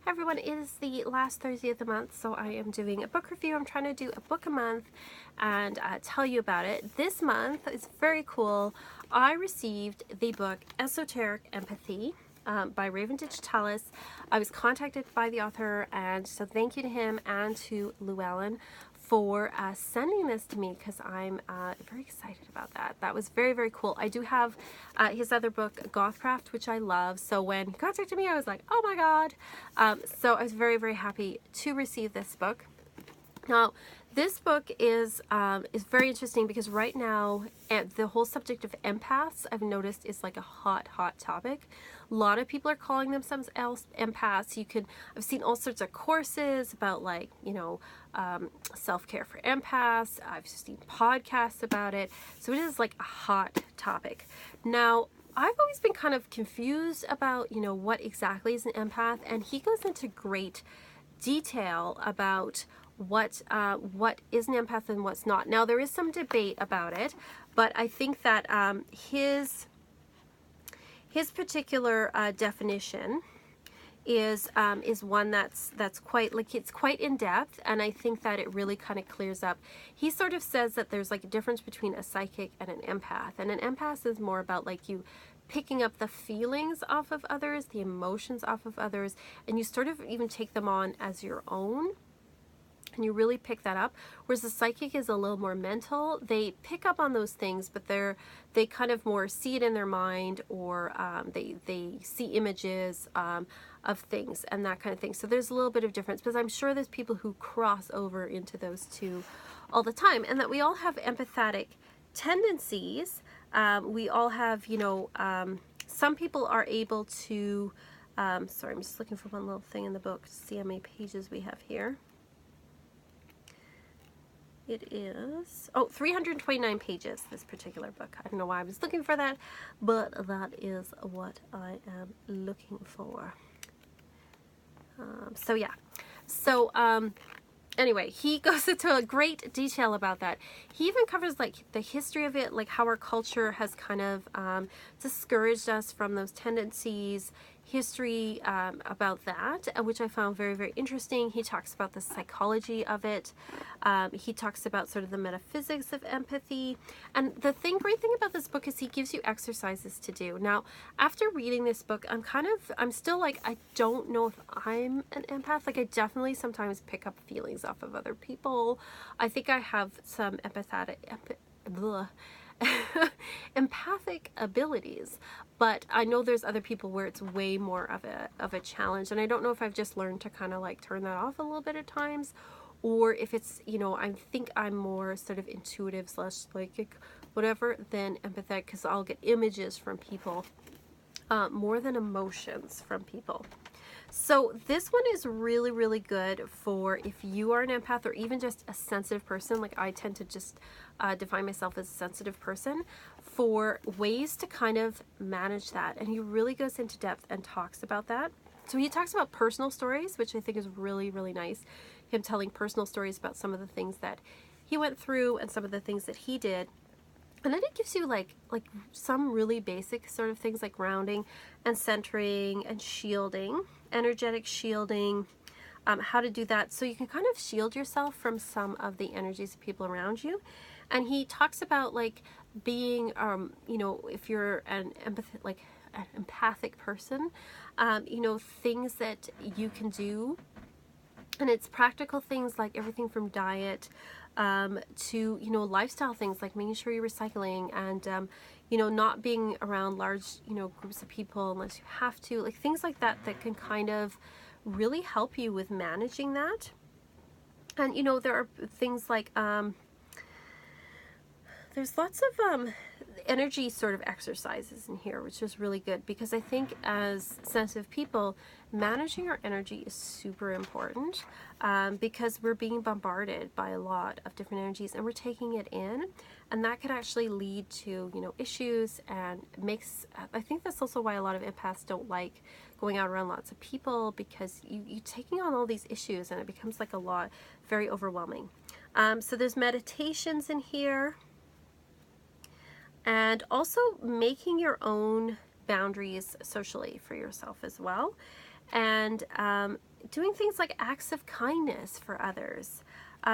Hi everyone, it is the last Thursday of the month, so I am doing a book review. I'm trying to do a book a month and tell you about it. This month is very cool. I received the book Esoteric Empathy by Raven Digitalis. I was contacted by the author, and so thank you to him and to Llewellyn for sending this to me, because I'm very excited about that. That was very, very cool. I do have his other book, Gothcraft, which I love. So when he contacted me, I was like, oh my God. So I was very, very happy to receive this book. Now, this book is very interesting because right now the whole subject of empaths, I've noticed, is like a hot topic. A lot of people are calling themselves empaths. I've seen all sorts of courses about, like, self-care for empaths. I've seen podcasts about it. So it is like a hot topic. Now, I've always been kind of confused about, what exactly is an empath, and he goes into great detail about what is an empath and what's not. Now, there is some debate about it, but I think that his particular definition is one that's quite, like, it's quite in depth, and I think that it really kind of clears up. He sort of says that there's like a difference between a psychic and an empath, and an empath is more about like you picking up the feelings off of others, the emotions off of others, and you sort of even take them on as your own. And you really pick that up, whereas the psychic is a little more mental. They pick up on those things, but they kind of more see it in their mind, or they see images of things and that kind of thing. So there's a little bit of difference, because I'm sure there's people who cross over into those two all the time, and that we all have empathetic tendencies. We all have, some people are able to, sorry, I'm just looking for one little thing in the book to see how many pages we have here. It is, 329 pages, this particular book. I don't know why I was looking for that, but that is what I am looking for. So yeah. So anyway, he goes into a great detail about that. He even covers like the history of it, like how our culture has kind of discouraged us from those tendencies, history about that, which I found very, very interesting. He talks about the psychology of it. He talks about sort of the metaphysics of empathy. And the great thing about this book is he gives you exercises to do. Now, after reading this book, I'm still like, I don't know if I'm an empath. Like, I definitely sometimes pick up feelings off of other people. I think I have some empathic abilities, but I know there's other people where it's way more of a challenge, and I don't know if I've just learned to kind of like turn that off a little bit at times, or if it's, I think I'm more sort of intuitive / psychic, whatever, than empathetic, because I'll get images from people more than emotions from people. So this one is really, really good for if you are an empath, or even just a sensitive person. Like, I tend to just define myself as a sensitive person, for ways to kind of manage that. And he really goes into depth and talks about that. So he talks about personal stories, which I think is really, really nice. Him telling personal stories about some of the things that he went through and some of the things that he did. And then it gives you like some really basic sort of things like grounding and centering and shielding, energetic shielding, how to do that so you can kind of shield yourself from some of the energies of people around you. And he talks about like being, if you're an empathic person, things that you can do. And it's practical things like everything from diet to, lifestyle things like making sure you're recycling, and, not being around large, groups of people unless you have to, like things like that, that can kind of really help you with managing that. And, there are things like, there's lots of energy sort of exercises in here, which is really good, because I think as sensitive people, managing our energy is super important, because we're being bombarded by a lot of different energies and we're taking it in, and that could actually lead to, issues, and I think that's also why a lot of empaths don't like going out around lots of people, because you're taking on all these issues and it becomes like a lot, very overwhelming. So there's meditations in here. And also making your own boundaries socially for yourself as well. And doing things like acts of kindness for others.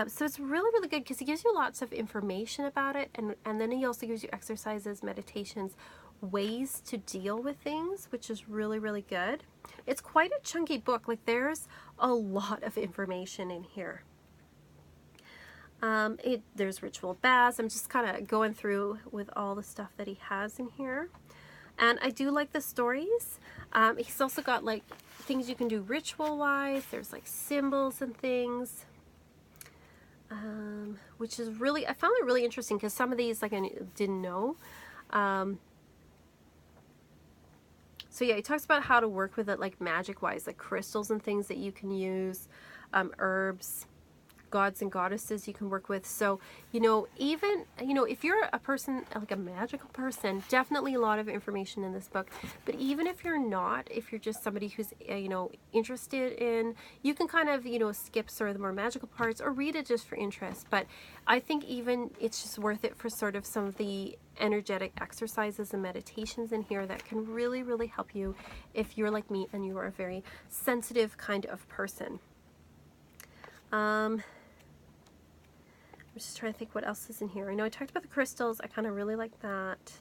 So it's really, really good because he gives you lots of information about it, and then he also gives you exercises, meditations, ways to deal with things, which is really, really good. It's quite a chunky book. Like, there's a lot of information in here. There's ritual baths. I'm just kind of going through with all the stuff that he has in here. And I do like the stories. He's also got like things you can do ritual wise. There's like symbols and things. Which is really, I found it really interesting because some of these like I didn't know. So yeah, he talks about how to work with it like magic wise, like crystals and things that you can use, herbs, gods and goddesses you can work with. So, even, if you're a person, like a magical person, definitely a lot of information in this book. But even if you're not, if you're just somebody who's, interested in, you can kind of, skip sort of the more magical parts or read it just for interest. But I think even it's just worth it for sort of some of the energetic exercises and meditations in here that can really, really help you if you're like me and you are a very sensitive kind of person. I'm just trying to think what else is in here. I know I talked about the crystals. I kind of really like that.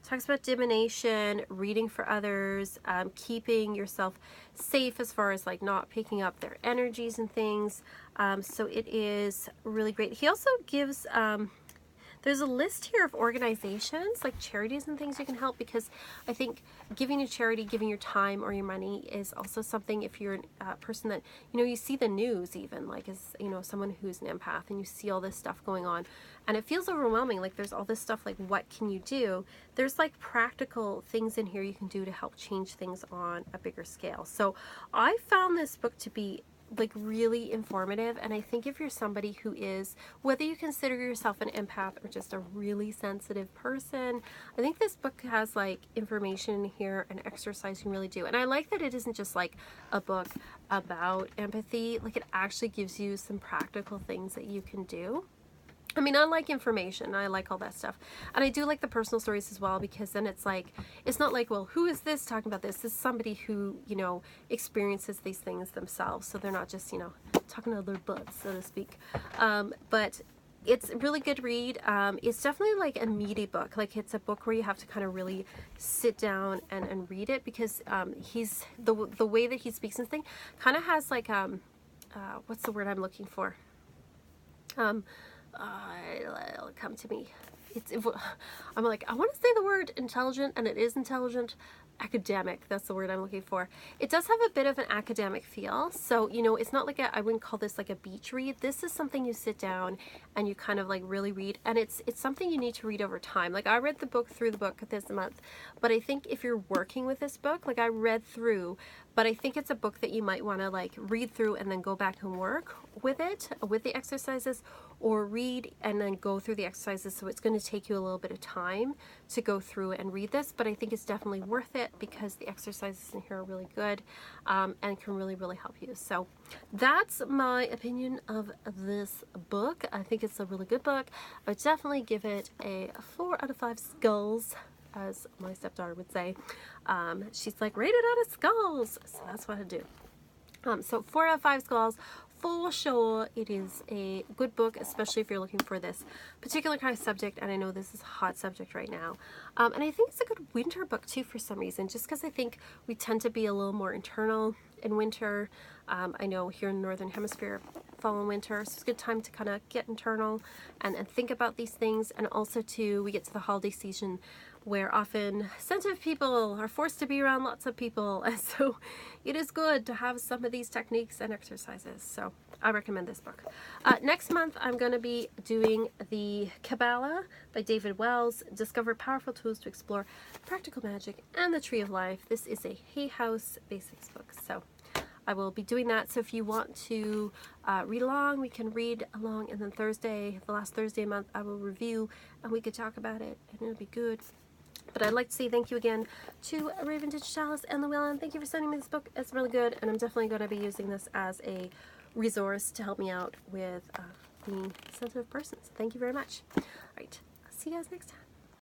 Talks about divination, reading for others, keeping yourself safe as far as like not picking up their energies and things. So it is really great. He also gives there's a list here of organizations, like charities and things you can help, because I think giving to charity, giving your time or your money is also something, if you're a person that, you see the news even, like as, someone who's an empath, and you see all this stuff going on, and it feels overwhelming, like there's all this stuff, like what can you do? There's like practical things in here you can do to help change things on a bigger scale. So I found this book to be like really informative, and I think if you're somebody who is, whether you consider yourself an empath or just a really sensitive person, I think this book has like information in here and exercise you can really do. And I like that it isn't just like a book about empathy, like it actually gives you some practical things that you can do. I mean, I like information. I like all that stuff. And I do like the personal stories as well, because then it's like, it's not like, well, who is this talking about this? This is somebody who, experiences these things themselves. So they're not just, talking out of their butts, so to speak. But it's a really good read. It's definitely like a meaty book. Like it's a book where you have to kind of really sit down and read it, because he's, the way that he speaks and thing kind of has like, what's the word I'm looking for? It'll come to me. I'm like, I want to say the word intelligent, and it is intelligent. Academic, that's the word I'm looking for. It does have a bit of an academic feel. So, it's not like I wouldn't call this like a beach read. This is something you sit down and you kind of like really read, and it's something you need to read over time. Like I read the book through the book this month, but I think if you're working with this book, like I read through, but I think it's a book that you might want to like read through and then go back and work with it, with the exercises, or read and then go through the exercises. So it's going to take you a little bit of time to go through and read this, but I think it's definitely worth it because the exercises in here are really good, and can really, really help you. So that's my opinion of this book. I think it's a really good book. I would definitely give it a 4 out of 5 skulls, as my stepdaughter would say. She's like, rated out of skulls. So that's what I do. So 4 out of 5 skulls. For sure, it is a good book, especially if you're looking for this particular kind of subject, and I know this is a hot subject right now. And I think it's a good winter book too, for some reason, just because I think we tend to be a little more internal in winter. I know here in the Northern Hemisphere, fall and winter, so it's a good time to kind of get internal and think about these things. And also too, we get to the holiday season where often sensitive people are forced to be around lots of people, and so it is good to have some of these techniques and exercises. So I recommend this book. Next month I'm going to be doing the Kabbalah by David Wells, Discover Powerful Tools to Explore Practical Magic and the Tree of Life. This is a Hay House Basics book, so I will be doing that. So if you want to read along, we can read along, and then Thursday, the last Thursday a month, I will review and we could talk about it, and it'll be good. But I'd like to say thank you again to Raven Digitalis and Llewellyn. Thank you for sending me this book. It's really good, and I'm definitely going to be using this as a resource to help me out with being a sensitive person. So thank you very much. All right, I'll see you guys next time.